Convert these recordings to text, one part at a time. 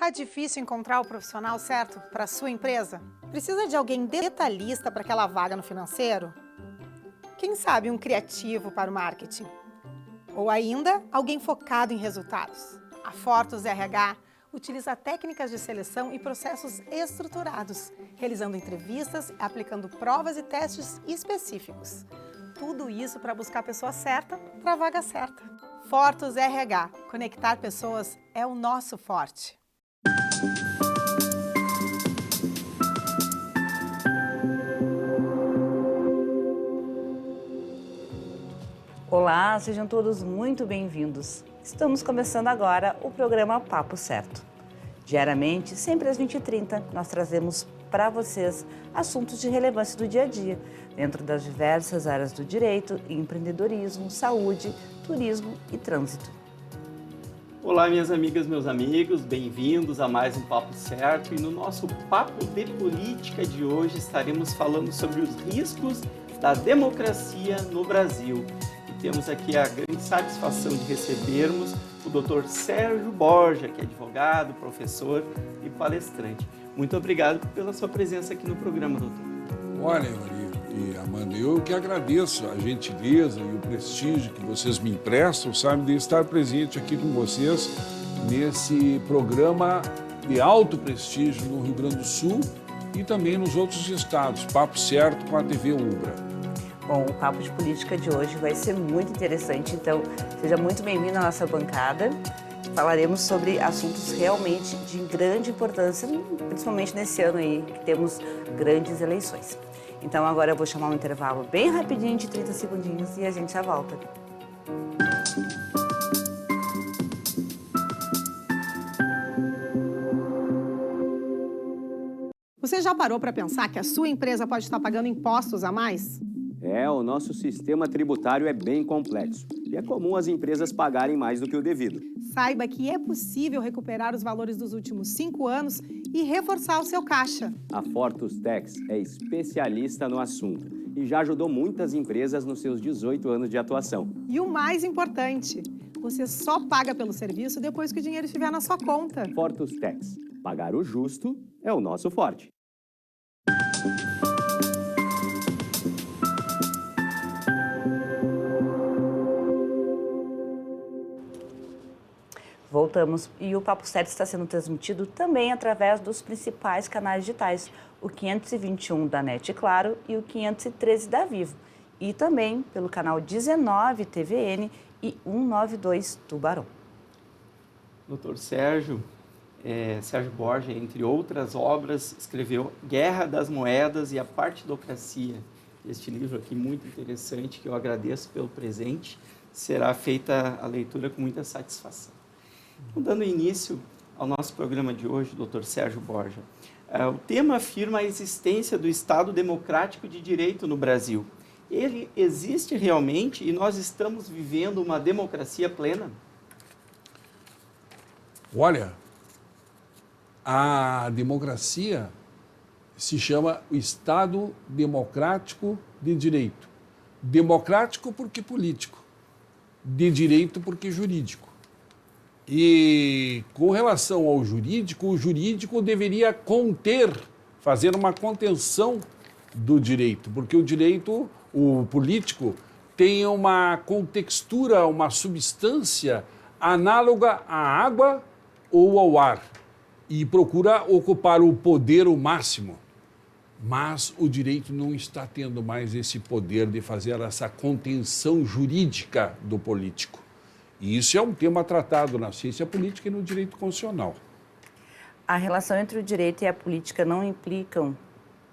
Tá difícil encontrar o profissional certo para a sua empresa? Precisa de alguém detalhista para aquela vaga no financeiro? Quem sabe um criativo para o marketing? Ou ainda, alguém focado em resultados? A Fortus RH utiliza técnicas de seleção e processos estruturados, realizando entrevistas e aplicando provas e testes específicos. Tudo isso para buscar a pessoa certa para a vaga certa. Fortus RH. Conectar pessoas é o nosso forte. Olá, sejam todos muito bem-vindos. Estamos começando agora o programa Papo Certo. Diariamente, sempre às 20h30, nós trazemos para vocês assuntos de relevância do dia a dia, dentro das diversas áreas do direito, empreendedorismo, saúde, turismo e trânsito. Olá, minhas amigas, meus amigos, bem-vindos a mais um Papo Certo. E no nosso Papo de Política de hoje estaremos falando sobre os riscos da democracia no Brasil. E temos aqui a grande satisfação de recebermos o Dr. Sérgio Borja, que é advogado, professor e palestrante. Muito obrigado pela sua presença aqui no programa, doutor. Olha, Maria e Amanda, eu que agradeço a gentileza e o prestígio que vocês me emprestam, sabe, de estar presente aqui com vocês nesse programa de alto prestígio no Rio Grande do Sul e também nos outros estados, Papo Certo com a TV Ubra. Bom, o Papo de Política de hoje vai ser muito interessante, então seja muito bem-vindo à nossa bancada. Falaremos sobre assuntos realmente de grande importância, principalmente nesse ano aí que temos grandes eleições. Então agora eu vou chamar um intervalo bem rapidinho de 30 segundinhos e a gente já volta. Você já parou para pensar que a sua empresa pode estar pagando impostos a mais? O nosso sistema tributário é bem complexo e é comum as empresas pagarem mais do que o devido. Saiba que é possível recuperar os valores dos últimos 5 anos e reforçar o seu caixa. A Fortus Tax é especialista no assunto e já ajudou muitas empresas nos seus 18 anos de atuação. E o mais importante, você só paga pelo serviço depois que o dinheiro estiver na sua conta. Fortus Tax. Pagar o justo é o nosso forte. Voltamos e o Papo Certo está sendo transmitido também através dos principais canais digitais, o 521 da NET Claro e o 513 da Vivo, e também pelo canal 19 TVN e 192 Tubarão. Doutor Sérgio Borja, entre outras obras, escreveu Guerra das Moedas e a Partidocracia. Este livro aqui muito interessante, que eu agradeço pelo presente, será feita a leitura com muita satisfação. Dando início ao nosso programa de hoje, doutor Sérgio Borja, o tema afirma a existência do Estado Democrático de Direito no Brasil. Ele existe realmente e nós estamos vivendo uma democracia plena? Olha, a democracia se chama o Estado Democrático de Direito. Democrático porque político, de direito porque jurídico. E com relação ao jurídico, o jurídico deveria fazer uma contenção do direito, porque o direito, o político, tem uma contextura, uma substância análoga à água ou ao ar e procura ocupar o poder o máximo. Mas o direito não está tendo mais esse poder de fazer essa contenção jurídica do político. E isso é um tema tratado na ciência política e no direito constitucional. A relação entre o direito e a política não implicam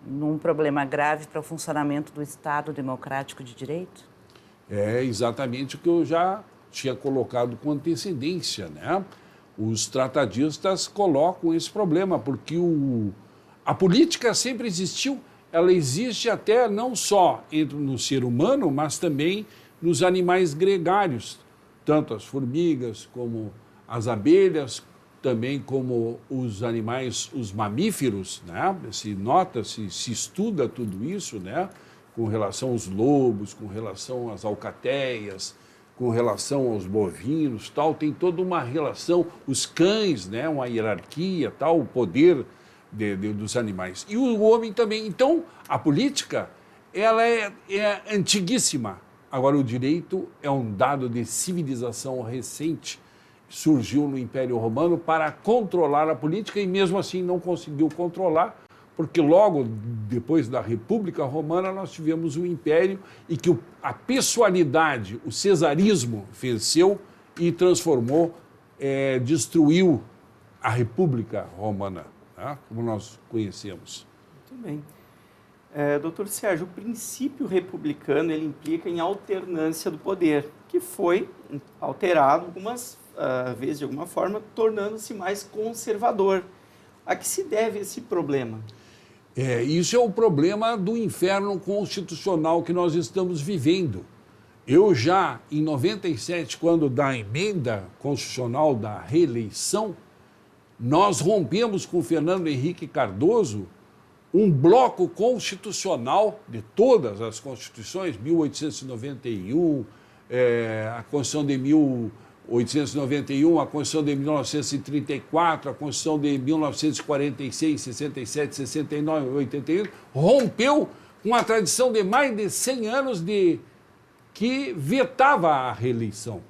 num problema grave para o funcionamento do Estado Democrático de Direito? É exatamente o que eu já tinha colocado com antecedência, né? Os tratadistas colocam esse problema, porque a política sempre existiu, ela existe até não só no ser humano, mas também nos animais gregários, tanto as formigas como as abelhas, também como os animais, os mamíferos, né? Se estuda tudo isso, né? Com relação aos lobos, com relação às alcateias, com relação aos bovinos, tal, tem toda uma relação, os cães, né, uma hierarquia, tal, o poder dos animais. E o homem também. Então, a política, ela é antiguíssima. Agora, o direito é um dado de civilização recente. Surgiu no Império Romano para controlar a política e, mesmo assim, não conseguiu controlar, porque logo depois da República Romana nós tivemos o Império e que a pessoalidade, o cesarismo venceu e transformou, destruiu a República Romana, né, como nós conhecemos. Muito bem. Doutor Sérgio, o princípio republicano ele implica em alternância do poder, que foi alterado algumas vezes de alguma forma, tornando-se mais conservador. A que se deve esse problema? Isso é o problema do inferno constitucional que nós estamos vivendo. Eu já, em 97, quando da emenda constitucional da reeleição, nós rompemos com Fernando Henrique Cardoso um bloco constitucional de todas as constituições, 1891, a Constituição de 1891, a Constituição de 1934, a Constituição de 1946, 67, 69, 88, rompeu com a tradição de mais de 100 anos que vetava a reeleição.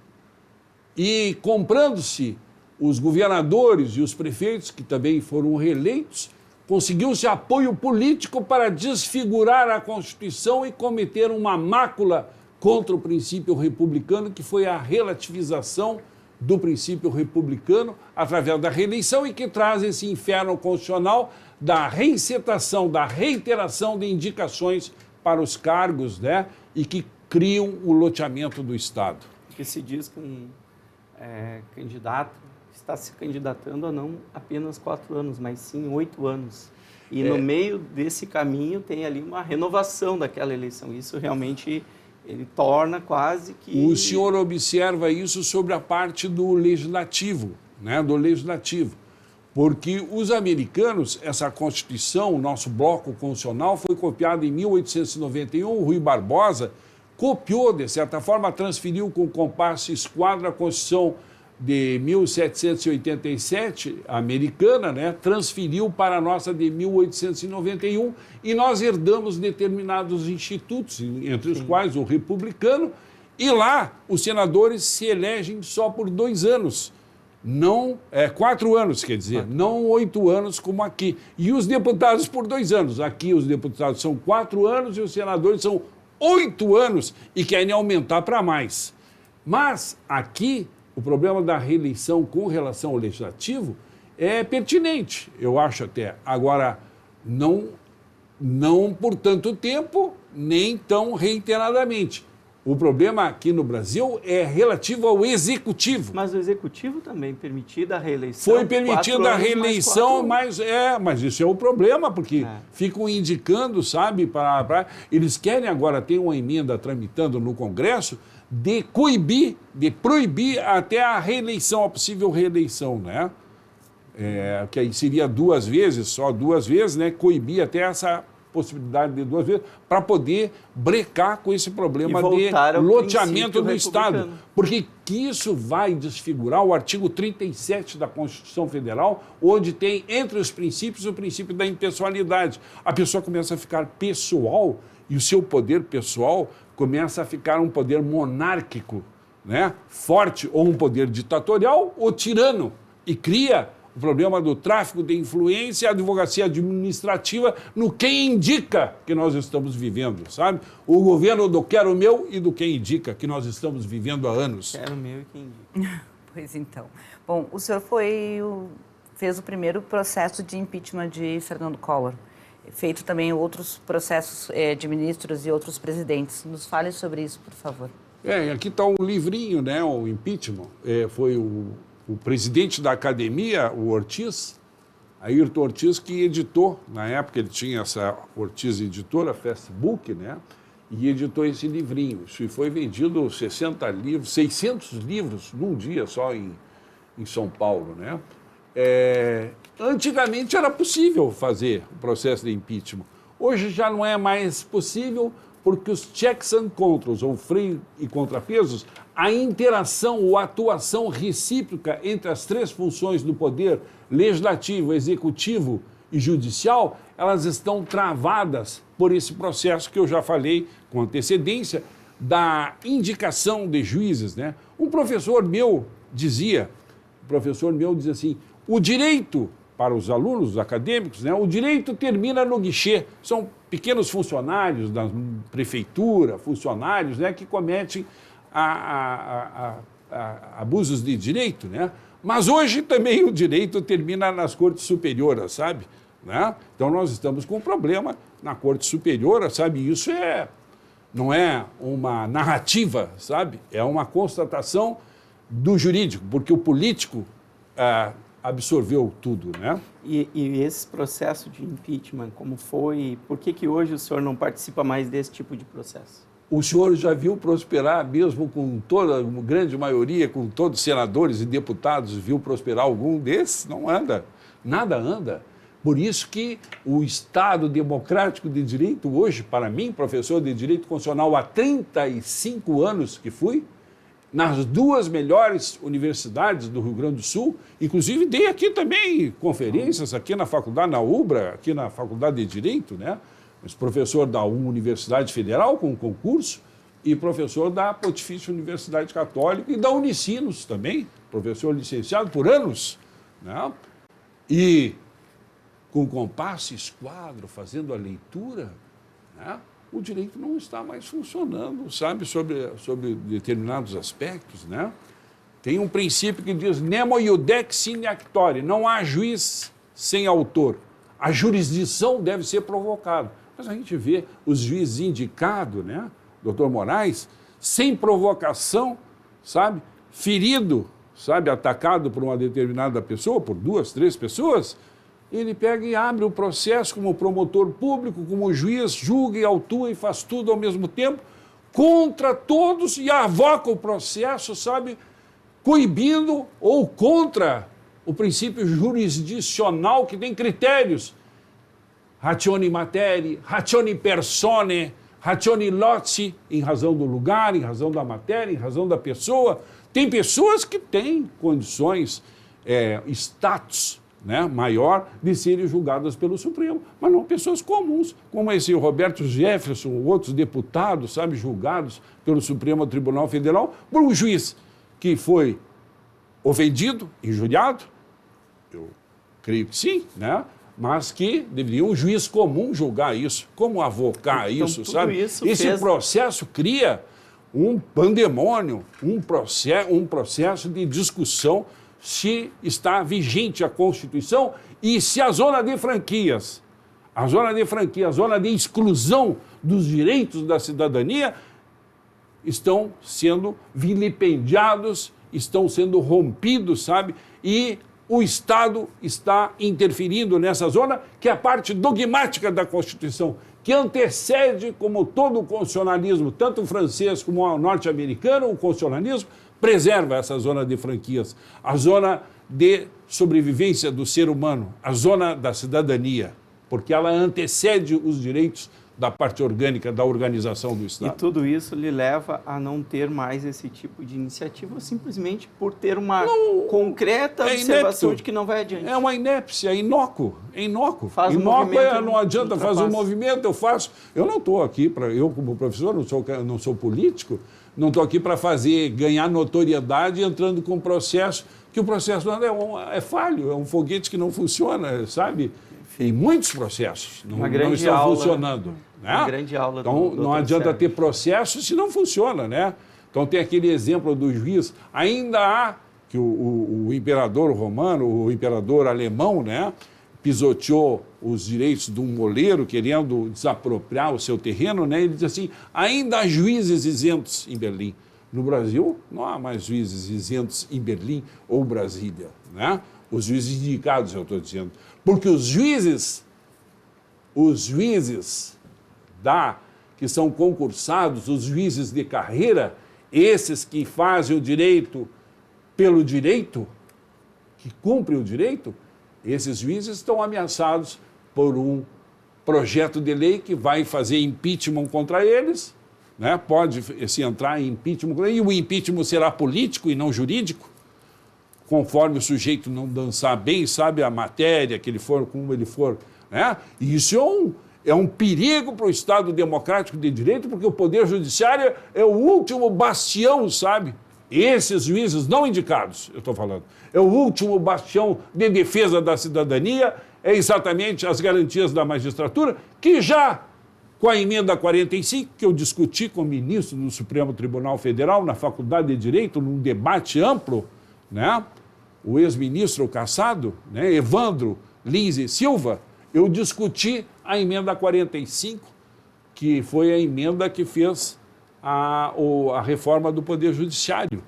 E comprando-se os governadores e os prefeitos, que também foram reeleitos, conseguiu-se apoio político para desfigurar a Constituição e cometer uma mácula contra o princípio republicano, que foi a relativização do princípio republicano através da reeleição e que traz esse inferno constitucional da reincitação, da reiteração de indicações para os cargos, né, e que criam o loteamento do Estado. Porque se diz que um candidato está se candidatando a não apenas 4 anos, mas sim 8 anos. E no meio desse caminho tem ali uma renovação daquela eleição. Isso realmente ele torna quase que... O senhor observa isso sobre a parte do legislativo, né, do legislativo. Porque os americanos, essa Constituição, o nosso bloco constitucional, foi copiado em 1891, o Rui Barbosa copiou, de certa forma, transferiu com compasso e esquadra a Constituição de 1787, americana, né, transferiu para a nossa de 1891 e nós herdamos determinados institutos, entre os quais o republicano, e lá os senadores se elegem só por 2 anos, não 4 anos, quer dizer, não 8 anos como aqui. E os deputados por 2 anos. Aqui os deputados são 4 anos e os senadores são 8 anos e querem aumentar para mais. Mas aqui o problema da reeleição com relação ao legislativo é pertinente, eu acho até. Agora, não por tanto tempo, nem tão reiteradamente. O problema aqui no Brasil é relativo ao executivo. Mas o executivo também permitida a reeleição. Foi permitida a reeleição, mas isso é o problema, porque ficam indicando, sabe, eles querem agora, tem uma emenda tramitando no Congresso, de coibir, de proibir até a reeleição, a possível reeleição, né? Que aí seria 2 vezes, só 2 vezes, né? Coibir até essa possibilidade de 2 vezes, para poder brecar com esse problema de loteamento do Estado. Porque que isso vai desfigurar o artigo 37 da Constituição Federal, onde tem, entre os princípios, o princípio da impessoalidade. A pessoa começa a ficar pessoal e o seu poder pessoal começa a ficar um poder monárquico, né, forte, ou um poder ditatorial ou tirano, e cria o problema do tráfico de influência e a advocacia administrativa no quem indica que nós estamos vivendo, sabe? O governo do quero meu e do quem indica que nós estamos vivendo há anos. Quero meu e quem indica. Pois então. Bom, o senhor fez o primeiro processo de impeachment de Fernando Collor. Feito também outros processos de ministros e outros presidentes. Nos fale sobre isso, por favor. Aqui está um livrinho, né, o impeachment. Foi o presidente da academia, o Ortiz, Ayrton Ortiz, que editou, na época ele tinha essa Ortiz Editora, Facebook, né, e editou esse livrinho. Isso foi vendido 60 livros, 600 livros num dia só em São Paulo, né. Antigamente era possível fazer o processo de impeachment. Hoje já não é mais possível Porque os checks and controls, ou freio e contrapesos, a interação ou atuação recíproca entre as três funções do poder legislativo, executivo e judicial, elas estão travadas por esse processo que eu já falei com antecedência, da indicação de juízes, né? Um professor meu dizia assim, o direito, para os alunos, os acadêmicos, né? O direito termina no guichê. São pequenos funcionários da prefeitura, funcionários, né, que cometem abusos de direito, né? Mas hoje também o direito termina nas cortes superiores, sabe? Né? Então nós estamos com um problema na corte superior, sabe? Isso não é uma narrativa, sabe? É uma constatação do jurídico, porque o político absorveu tudo, né? E esse processo de impeachment, como foi? Por que hoje o senhor não participa mais desse tipo de processo? O senhor já viu prosperar, mesmo com toda a grande maioria, com todos os senadores e deputados, viu prosperar algum desses? Não anda. Nada anda. Por isso que o Estado democrático de direito hoje, para mim, professor de direito constitucional há 35 anos que fui, nas duas melhores universidades do Rio Grande do Sul, inclusive dei aqui também conferências aqui na faculdade, na UBRA, aqui na Faculdade de Direito, né? Mas professor da Universidade Federal com concurso e professor da Pontifícia Universidade Católica e da Unicinos também, professor licenciado por anos, né? E com compasso e esquadro, fazendo a leitura, né? O direito não está mais funcionando, sabe, sobre determinados aspectos, né? Tem um princípio que diz nemo iudex sine actore, não há juiz sem autor. A jurisdição deve ser provocada. Mas a gente vê os juízes indicados, né, doutor Moraes, sem provocação, sabe, ferido, sabe, atacado por uma determinada pessoa, por 2, 3 pessoas, ele pega e abre o processo como promotor público, como juiz, julga e autua e faz tudo ao mesmo tempo, contra todos e avoca o processo, sabe, coibindo ou contra o princípio jurisdicional que tem critérios. Ratione materie, ratione persone, ratione loci, em razão do lugar, em razão da matéria, em razão da pessoa. Tem pessoas que têm condições, status, né, maior de serem julgadas pelo Supremo, mas não pessoas comuns, como esse Roberto Jefferson, outros deputados, sabe, julgados pelo Supremo Tribunal Federal por um juiz que foi ofendido, injuriado, eu creio que sim, né? Mas que deveria um juiz comum julgar isso, como avocar então, isso, sabe? Esse processo cria um pandemônio, um processo de discussão se está vigente a Constituição e se a zona de franquias, a zona de exclusão dos direitos da cidadania estão sendo vilipendiados, estão sendo rompidos, sabe? E o Estado está interferindo nessa zona, que é a parte dogmática da Constituição, que antecede, como todo o constitucionalismo, tanto o francês como o norte-americano, o constitucionalismo preserva essa zona de franquias, a zona de sobrevivência do ser humano, a zona da cidadania, porque ela antecede os direitos da parte orgânica da organização do Estado. E tudo isso lhe leva a não ter mais esse tipo de iniciativa, simplesmente por ter uma concreta observação de que não vai adiante. É uma inépcia, é inócuo. Faz movimento, não adianta fazer um movimento, eu faço. Eu não estou aqui para, eu como professor, não sou político, não estou aqui para ganhar notoriedade entrando com um processo, que o processo é falho, é um foguete que não funciona, sabe? Tem muitos processos, não estão funcionando. Né? Uma grande aula. Então, não adianta ter processo se não funciona, né? Então, tem aquele exemplo do juiz. Ainda há que o imperador romano, o imperador alemão, né, pisoteou os direitos de um moleiro, querendo desapropriar o seu terreno, né? Ele diz assim, ainda há juízes isentos em Berlim. No Brasil, não há mais juízes isentos em Berlim ou Brasília, né? Os juízes indicados, eu estou dizendo. Porque os juízes que são concursados, os juízes de carreira, esses que fazem o direito pelo direito, que cumprem o direito, esses juízes estão ameaçados por um projeto de lei que vai fazer impeachment contra eles, né? Pode se entrar em impeachment, e o impeachment será político e não jurídico, conforme o sujeito não dançar bem, sabe a matéria que ele for, como ele for, né? E isso é um perigo para o Estado democrático de direito, porque o Poder Judiciário é o último bastião, sabe? Esses juízes não indicados, eu estou falando, é o último bastião de defesa da cidadania, é exatamente as garantias da magistratura, que já, com a emenda 45, que eu discuti com o ministro do Supremo Tribunal Federal, na Faculdade de Direito, num debate amplo, né? O ex-ministro Cassado, né? Evandro Lins e Silva, eu discuti a emenda 45, que foi a emenda que fez a reforma do Poder Judiciário.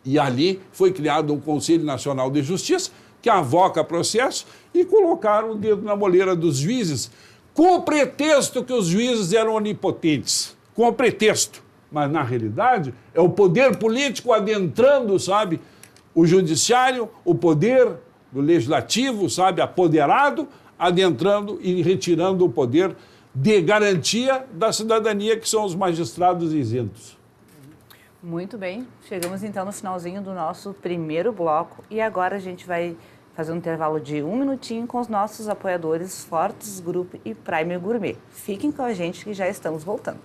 E ali foi criado um Conselho Nacional de Justiça, que avoca processo, e colocaram o dedo na moleira dos juízes, com o pretexto que os juízes eram onipotentes. Com o pretexto. Mas, na realidade, é o poder político adentrando, sabe, o judiciário, o poder do legislativo, sabe, apoderado, adentrando e retirando o poder de garantia da cidadania, que são os magistrados isentos. Muito bem, chegamos então no finalzinho do nosso primeiro bloco e agora a gente vai fazer um intervalo de 1 minutinho com os nossos apoiadores Fortes Group e Prime Gourmet. Fiquem com a gente que já estamos voltando.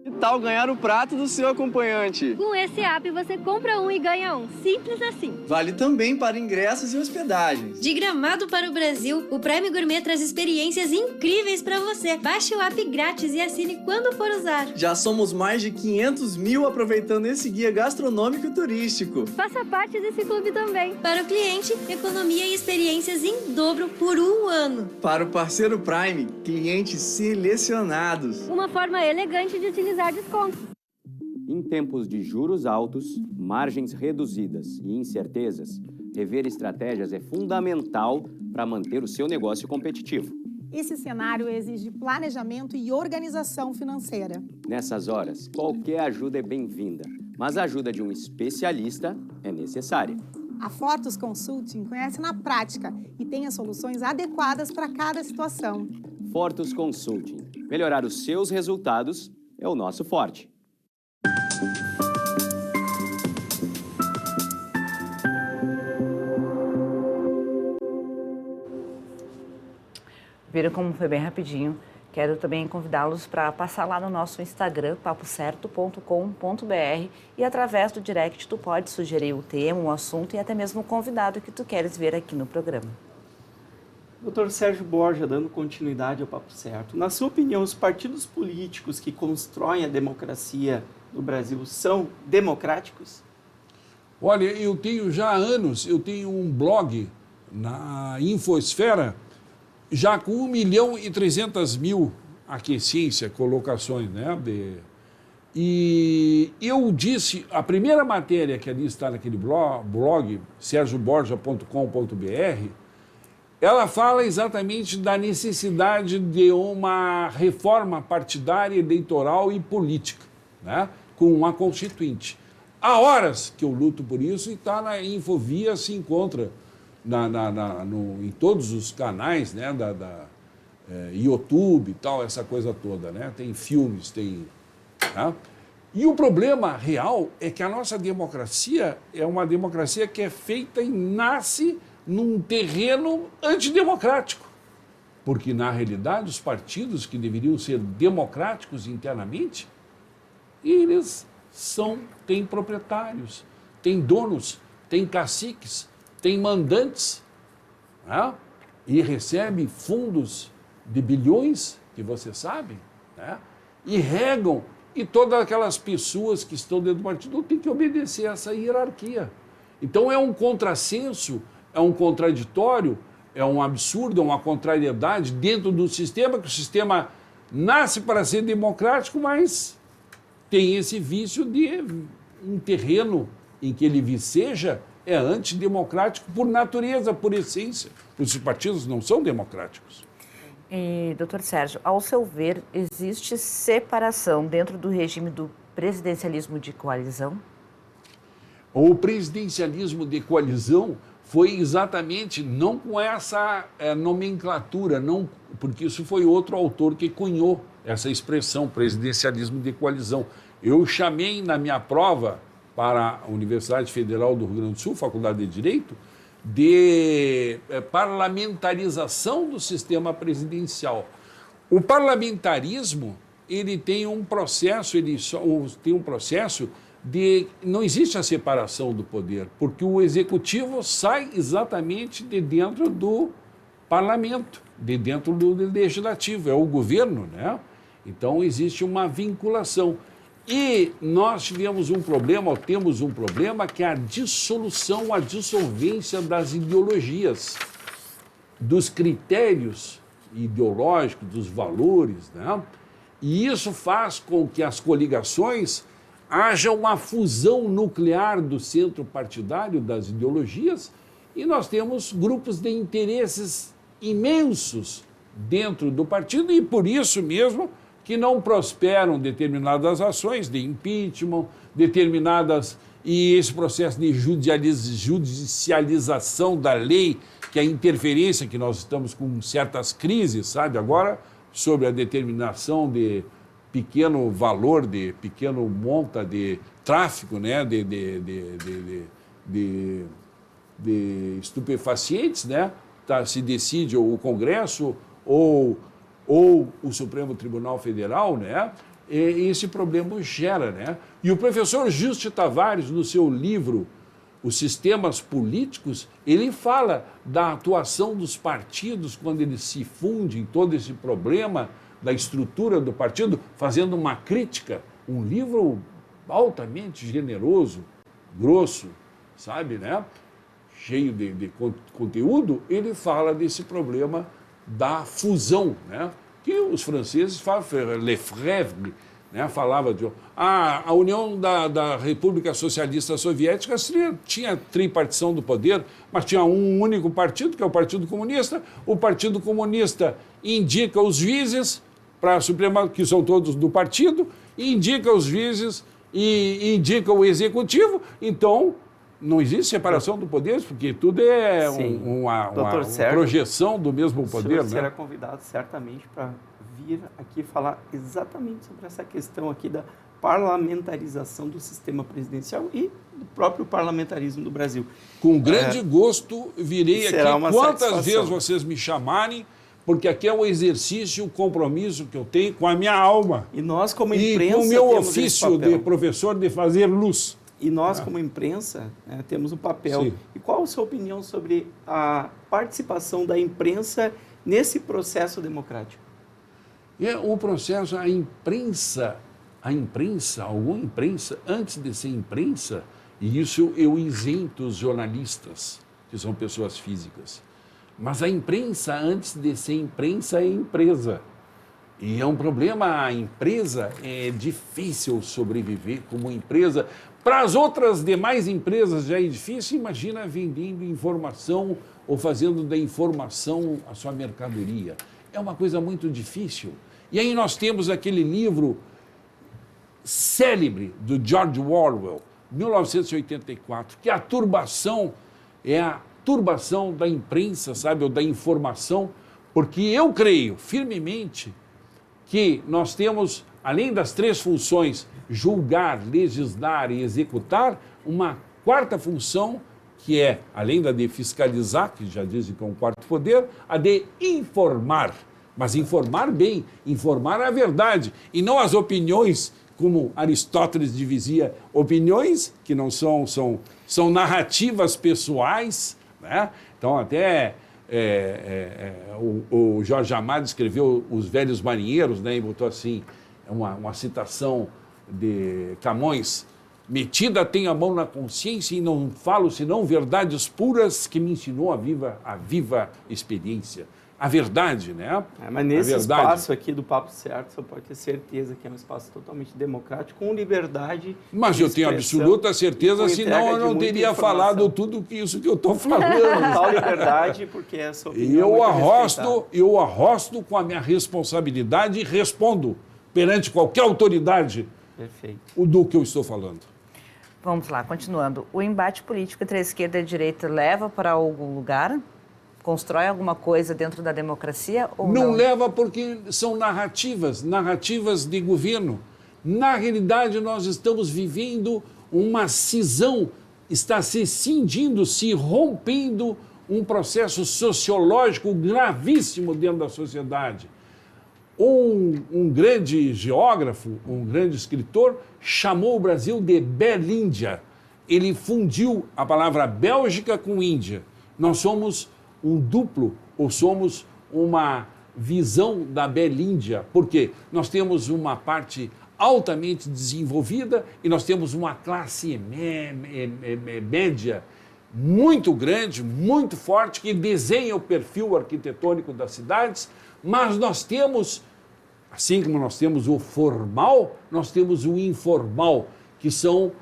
Que tal ganhar o prato do seu acompanhante? Com esse app você compra um e ganha um. Simples assim. Vale também para ingressos e hospedagens. De Gramado para o Brasil, o Prime Gourmet traz experiências incríveis para você. Baixe o app grátis e assine quando for usar. Já somos mais de 500 mil aproveitando esse guia gastronômico e turístico. Faça parte desse clube também. Para o cliente, economia e experiências em dobro por 1 ano. Para o parceiro Prime, clientes selecionados. Uma forma elegante de utilizar descontos. Em tempos de juros altos, margens reduzidas e incertezas, rever estratégias é fundamental para manter o seu negócio competitivo. Esse cenário exige planejamento e organização financeira. Nessas horas, qualquer ajuda é bem-vinda, mas a ajuda de um especialista é necessária. A Fortus Consulting conhece na prática e tem as soluções adequadas para cada situação. Fortus Consulting. Melhorar os seus resultados é o nosso forte. Viram como foi bem rapidinho? Quero também convidá-los para passar lá no nosso Instagram, papocerto.com.br, e através do direct tu pode sugerir o tema, o assunto e até mesmo o convidado que tu queres ver aqui no programa. Dr. Sérgio Borja, dando continuidade ao Papo Certo, na sua opinião, os partidos políticos que constroem a democracia no Brasil são democráticos? Olha, eu tenho já há anos, eu tenho um blog na Infosfera, já com 1.300.000 aquiescência, colocações, né? E eu disse, a primeira matéria que ali está naquele blog sergioborja.com.br, ela fala exatamente da necessidade de uma reforma partidária, eleitoral e política, né? Com uma constituinte. Há horas que eu luto por isso e está na Infovia, se encontra em todos os canais, né? YouTube e tal, essa coisa toda, né? Tem filmes, tem... Tá? E o problema real é que a nossa democracia é uma democracia que é feita e nasce num terreno antidemocrático. Porque, na realidade, os partidos que deveriam ser democráticos internamente, eles têm proprietários, têm donos, têm caciques, têm mandantes, né? E recebem fundos de bilhões, que você sabe, né? E regam, e todas aquelas pessoas que estão dentro do partido têm que obedecer a essa hierarquia. Então é um contrassenso, é um contraditório, é um absurdo, é uma contrariedade dentro do sistema, que o sistema nasce para ser democrático, mas tem esse vício de um terreno em que ele viceja é antidemocrático por natureza, por essência. Os partidos não são democráticos. E, doutor Sérgio, ao seu ver, existe separação dentro do regime do presidencialismo de coalizão? O presidencialismo de coalizão foi exatamente não com essa nomenclatura, não, porque isso foi outro autor que cunhou essa expressão, presidencialismo de coalizão. Eu chamei na minha prova para a Universidade Federal do Rio Grande do Sul, Faculdade de Direito, de parlamentarização do sistema presidencial. O parlamentarismo, ele tem um processo, de... Não existe a separação do poder, porque o executivo sai exatamente de dentro do parlamento, de dentro do legislativo, é o governo, né? Então, existe uma vinculação. E nós temos um problema que é a dissolução, a dissolvência das ideologias, dos critérios ideológicos, dos valores, né? E isso faz com que as coligações haja uma fusão nuclear do centro partidário, das ideologias, e nós temos grupos de interesses imensos dentro do partido, e por isso mesmo que não prosperam determinadas ações de impeachment, e esse processo de judicialização da lei, que é a interferência que nós estamos com certas crises, sabe, agora, sobre a determinação de pequeno valor, de pequeno monta de tráfico, né, de estupefacientes, né, se decide o Congresso ou o Supremo Tribunal Federal, né, e esse problema gera, né. E o professor Juste Tavares, no seu livro Os Sistemas Políticos, ele fala da atuação dos partidos quando eles se fundem, todo esse problema da estrutura do partido, fazendo uma crítica, um livro altamente generoso, grosso, sabe, né? Cheio de conteúdo, ele fala desse problema da fusão, né? Que os franceses falam, Lefebvre, né? Falava de... a União da República Socialista Soviética tinha tripartição do poder, mas tinha um único partido, que é o Partido Comunista. O Partido Comunista indica os vices para a Suprema, que são todos do partido, e indica os vices e indica o executivo. Então, não existe separação do poder, porque tudo é uma projeção do mesmo poder. O senhor será convidado certamente para vir aqui falar exatamente sobre essa questão aqui da parlamentarização do sistema presidencial e do próprio parlamentarismo do Brasil. Com grande gosto virei aqui quantas vezes vocês me chamarem, porque aqui é um exercício, um compromisso que eu tenho com a minha alma. E nós, como imprensa, e com o meu ofício de professor de fazer luz. E nós, como imprensa, temos um papel. Sim. E qual a sua opinião sobre a participação da imprensa nesse processo democrático? O processo, a imprensa, alguma imprensa, antes de ser imprensa, e isso eu isento os jornalistas, que são pessoas físicas. Mas a imprensa, antes de ser imprensa, é empresa. E é um problema, a empresa é difícil sobreviver como empresa. Para as outras demais empresas já é difícil, imagina vendendo informação ou fazendo da informação a sua mercadoria. É uma coisa muito difícil. E aí nós temos aquele livro célebre do George Orwell, 1984, que a turbação é a turbação da imprensa, sabe, ou da informação, porque eu creio firmemente que nós temos, além das três funções, julgar, legislar e executar, uma quarta função, que é, além da de fiscalizar, que já dizem que é um quarto poder, a de informar. Mas informar bem, informar a verdade, e não as opiniões, como Aristóteles dizia, opiniões que não são narrativas pessoais, né? Então, até o Jorge Amado escreveu Os Velhos Marinheiros, né? E botou assim, uma citação de Camões: metida tenho a mão na consciência e não falo senão verdades puras que me ensinou a viva experiência. A verdade, né? Mas nesse espaço aqui do Papo Certo, você pode ter certeza que é um espaço totalmente democrático, com liberdade. Mas eu tenho absoluta certeza, senão eu não teria falado tudo isso que eu estou falando. Total liberdade, porque essa opinião eu arrosto com a minha responsabilidade e respondo perante qualquer autoridade Perfeito. do que eu estou falando. Vamos lá, continuando. O embate político entre a esquerda e a direita leva para algum lugar? Constrói alguma coisa dentro da democracia ou não? Não leva porque são narrativas de governo. Na realidade, nós estamos vivendo uma cisão, está se cindindo, se rompendo um processo sociológico gravíssimo dentro da sociedade. Um grande geógrafo, um grande escritor, chamou o Brasil de Belíndia. Ele fundiu a palavra Bélgica com Índia. Nós somos um duplo, ou somos uma visão da Belíndia. Por quê? Nós temos uma parte altamente desenvolvida e nós temos uma classe média muito grande, muito forte, que desenha o perfil arquitetônico das cidades, mas nós temos, assim como nós temos o formal, nós temos o informal, que são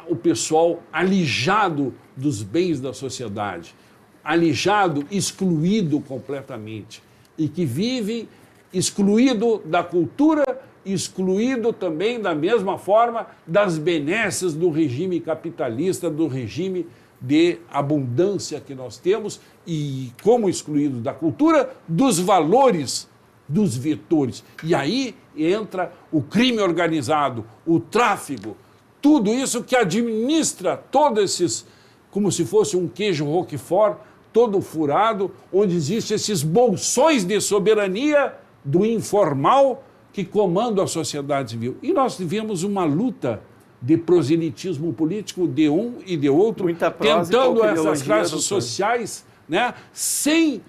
o pessoal alijado dos bens da sociedade, alijado, excluído completamente, e que vive excluído da cultura, excluído também, da mesma forma, das benesses do regime capitalista, do regime de abundância que nós temos, e como excluído da cultura, dos valores, dos vetores. E aí entra o crime organizado, o tráfico, tudo isso que administra todos esses, como se fosse um queijo Roquefort, todo furado, onde existem esses bolsões de soberania do informal que comandam a sociedade civil. E nós tivemos uma luta de proselitismo político de um e de outro, tentando essas classes sociais, né, sem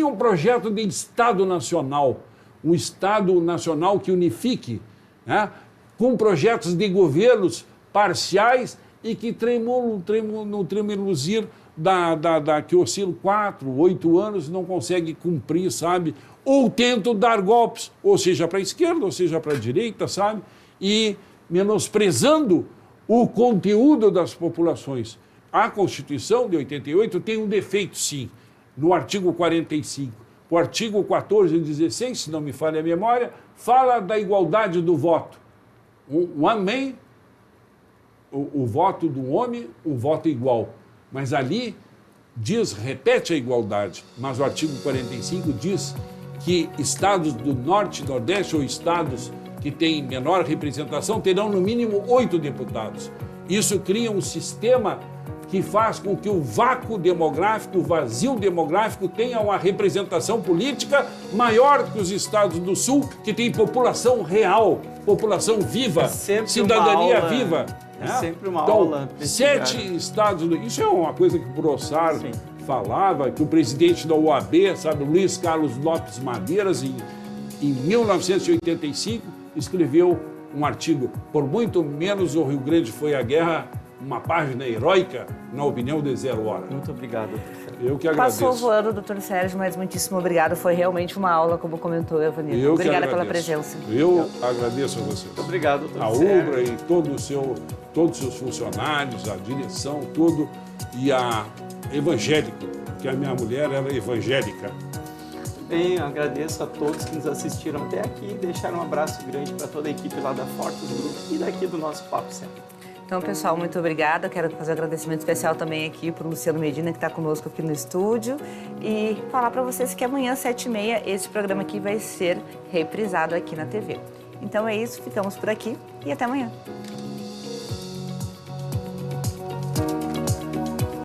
um projeto de Estado nacional, um Estado nacional que unifique, né, com projetos de governos parciais e que no tremeluzir que oscila 4, 8 anos, não consegue cumprir, sabe? Ou tentam dar golpes, ou seja para a esquerda, ou seja para a direita, sabe? E menosprezando o conteúdo das populações. A Constituição de 88 tem um defeito, sim, no artigo 45. O artigo 14 e 16, se não me falha a memória, fala da igualdade do voto. O voto do homem, o voto igual. Mas ali repete a igualdade, mas o artigo 45 diz que estados do Norte e Nordeste, ou estados que têm menor representação, terão no mínimo 8 deputados. Isso cria um sistema que faz com que o vácuo demográfico, o vazio demográfico, tenha uma representação política maior que os estados do Sul, que têm população real, população viva, cidadania viva. É sempre uma então, aula. 7 estados... Isso é uma coisa que o Brossard falava, que o presidente da OAB, sabe, Luiz Carlos Lopes Madeiras, em 1985, escreveu um artigo. Por muito menos o Rio Grande foi à guerra, uma página heróica, na opinião de Zero Hora. Muito obrigado, doutor Sérgio. Eu que agradeço. Passou voando, doutor Sérgio, mas muitíssimo obrigado. Foi realmente uma aula, como comentou a Evanilda. Obrigada pela presença. Eu agradeço a vocês. Muito obrigado, doutor A Sérgio. Ubra e todos os seus funcionários, a direção, tudo, e a evangélica, que a minha mulher era evangélica. Bem, eu agradeço a todos que nos assistiram até aqui e deixaram um abraço grande para toda a equipe lá da Fortes Group e daqui do nosso Papo Certo. Então, pessoal, muito obrigada. Quero fazer um agradecimento especial também aqui para o Luciano Medina, que está conosco aqui no estúdio. E falar para vocês que amanhã, às 7h30, esse programa aqui vai ser reprisado aqui na TV. Então é isso, ficamos por aqui e até amanhã.